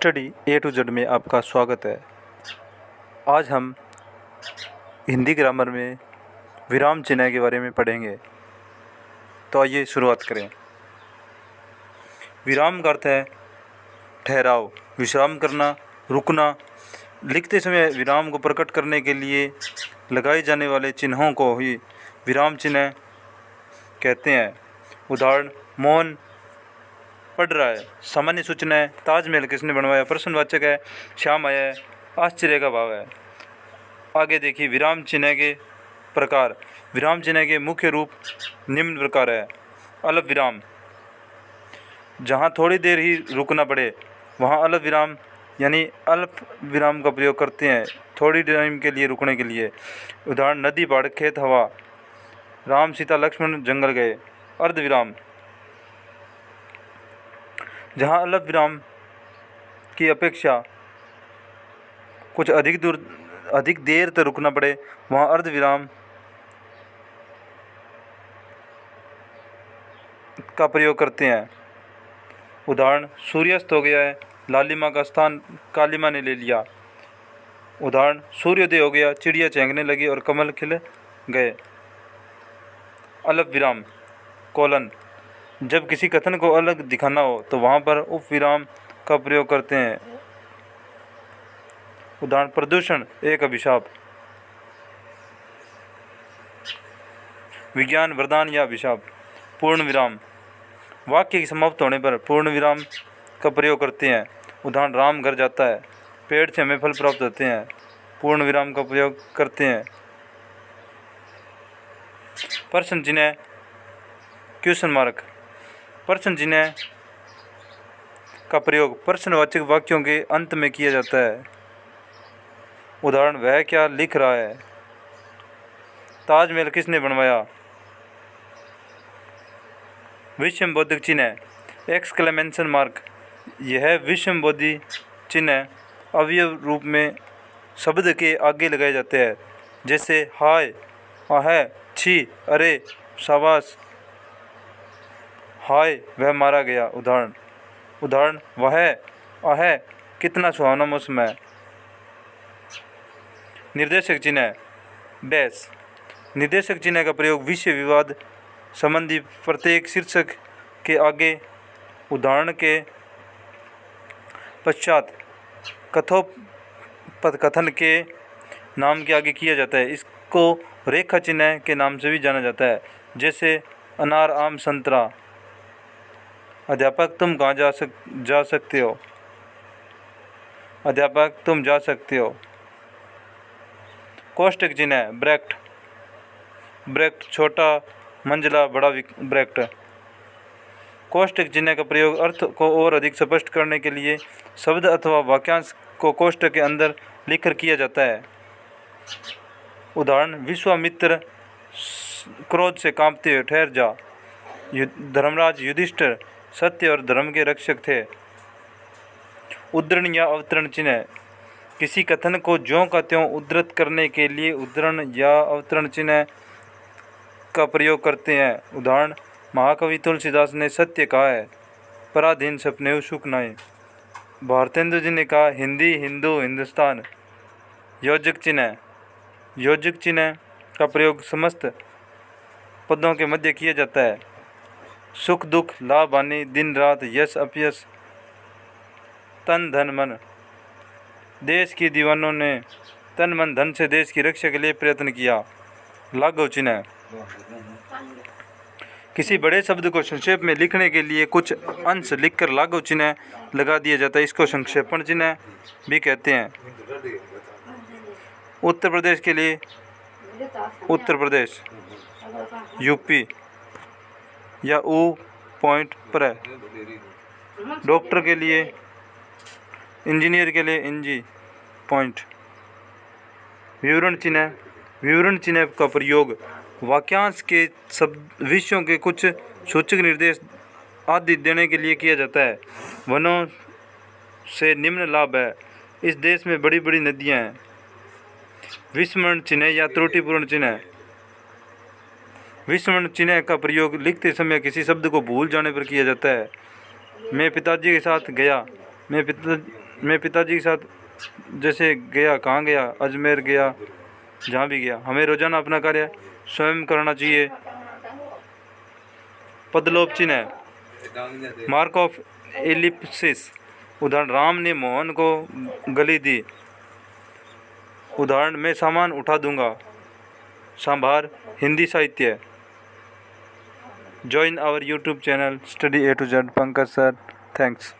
Study A to Z में आपका स्वागत है। आज हम हिंदी ग्रामर में विराम चिन्ह के बारे में पढ़ेंगे। तो आइए शुरुआत करें। विराम का अर्थ है ठहराव, विश्राम करना, रुकना। लिखते समय विराम को प्रकट करने के लिए लगाए जाने वाले चिन्हों को ही विराम चिन्ह कहते हैं। उदाहरण, मोहन पढ़ रहा है। सामान्य सूचना है, ताजमहल किसने बनवाया। प्रश्नवाचक है, श्याम आया है। आश्चर्य का भाव है। आगे देखिए विराम चिन्ह के प्रकार। विराम चिन्ह के मुख्य रूप निम्न प्रकार है। अल्प विराम, जहाँ थोड़ी देर ही रुकना पड़े वहाँ अल्प विराम यानी अल्प विराम का प्रयोग करते हैं, थोड़ी टाइम के लिए रुकने के लिए। उदाहरण, नदी, पहाड़, खेत, हवा। राम, सीता, लक्ष्मण जंगल गए। अर्ध विराम, जहाँ अल्प विराम की अपेक्षा कुछ अधिक देर तक रुकना पड़े वहाँ अर्ध विराम का प्रयोग करते हैं। उदाहरण, सूर्यास्त हो गया है, लालिमा का स्थान कालिमा ने ले लिया। उदाहरण, सूर्योदय हो गया, चिड़िया चहकने लगी और कमल खिल गए। अल्प विराम कोलन, जब किसी कथन को अलग दिखाना हो तो वहाँ पर उप विराम का प्रयोग करते हैं। उदाहरण, प्रदूषण एक अभिशाप। विज्ञान वरदान या अभिशाप। पूर्ण विराम, वाक्य की समाप्त होने पर पूर्ण विराम का प्रयोग करते हैं। उदाहरण, राम घर जाता है, पेड़ से हमें फल प्राप्त होते हैं। पूर्ण विराम का प्रयोग करते हैं। प्रश्न चिन्ह, क्वेश्चन मार्क। प्रश्न चिन्ह का प्रयोग प्रश्नवाचक वाक्यों के अंत में किया जाता है। उदाहरण, वह क्या लिख रहा है। ताजमहल किसने बनवाया। विषमबोधक चिन्ह, एक्सक्लेमेशन मार्क। यह विषमबोधी चिन्ह अवयव रूप में शब्द के आगे लगाए जाते हैं, जैसे हाय, आहे, छी, अरे, शाबाश। हाय, वह मारा गया। उदाहरण, वह आहे, कितना सुहावना मौसम है। निर्देशक चिन्ह डैश। निर्देशक चिन्ह का प्रयोग विषय विवाद संबंधी प्रत्येक शीर्षक के आगे, उदाहरण के पश्चात कथोपकथन के नाम के आगे किया जाता है। इसको रेखा चिन्ह के नाम से भी जाना जाता है, जैसे अनार, आम, संतरा। अध्यापक, तुम कहाँ जा सकते हो। अध्यापक, तुम जा सकते हो। कोष्टक चिन्ह ब्रैकेट। ब्रैकेट छोटा, मंझला, बड़ा ब्रैकेट। कोष्टक चिन्ह का प्रयोग अर्थ को और अधिक स्पष्ट करने के लिए शब्द अथवा वाक्यांश को कोष्टक के अंदर लिखकर किया जाता है। उदाहरण, विश्वामित्र क्रोध से कांपते हुए ठहर जा। धर्मराज युधिष्ठिर सत्य और धर्म के रक्षक थे। उद्धरण या अवतरण चिन्ह, किसी कथन को ज्यों का त्यों उद्धृत करने के लिए उद्धरण या अवतरण चिन्ह का प्रयोग करते हैं। उदाहरण, महाकवि तुलसीदास ने सत्य कहा है, पराधीन सपने सुख नाए। भारतेंदु जी ने कहा, हिंदी, हिंदू, हिंदुस्तान। योजक चिन्ह। योजक चिन्ह का प्रयोग समस्त पदों के मध्य किया जाता है। सुख दुख, लाभ हानि, दिन रात, यश अपयश, तन धन मन। देश की दीवानों ने तन मन धन से देश की रक्षा के लिए प्रयत्न किया। लाघव चिन्ह, किसी बड़े शब्द को संक्षेप में लिखने के लिए कुछ अंश लिखकर लाघव चिन्ह लगा दिया जाता है। इसको संक्षेपण चिन्ह भी कहते हैं। उत्तर प्रदेश के लिए उत्तर प्रदेश, यूपी या ऊ पॉइंट पर है। डॉक्टर के लिए, इंजीनियर के लिए इंजी पॉइंट। विवरण चिन्ह। विवरण चिन्ह का प्रयोग वाक्यांश के शब्द विषयों के कुछ सूचक निर्देश आदि देने के लिए किया जाता है। वनों से निम्न लाभ है। इस देश में बड़ी बड़ी नदियाँ हैं। विस्मरण चिन्ह या त्रुटिपूर्ण चिन्ह। विस्मरण चिन्ह का प्रयोग लिखते समय किसी शब्द को भूल जाने पर किया जाता है। मैं पिताजी के साथ गया। मैं पिताजी के साथ जैसे गया, कहाँ गया, अजमेर गया, जहाँ भी गया, हमें रोज़ाना अपना कार्य स्वयं करना चाहिए। पदलोप चिन्ह, मार्क ऑफ एलिप्सिस। उदाहरण, राम ने मोहन को गली दी। उदाहरण, मैं सामान उठा दूंगा। संभार, हिंदी साहित्य। Join our YouTube channel Study A to Z, Pankaj sir. Thanks.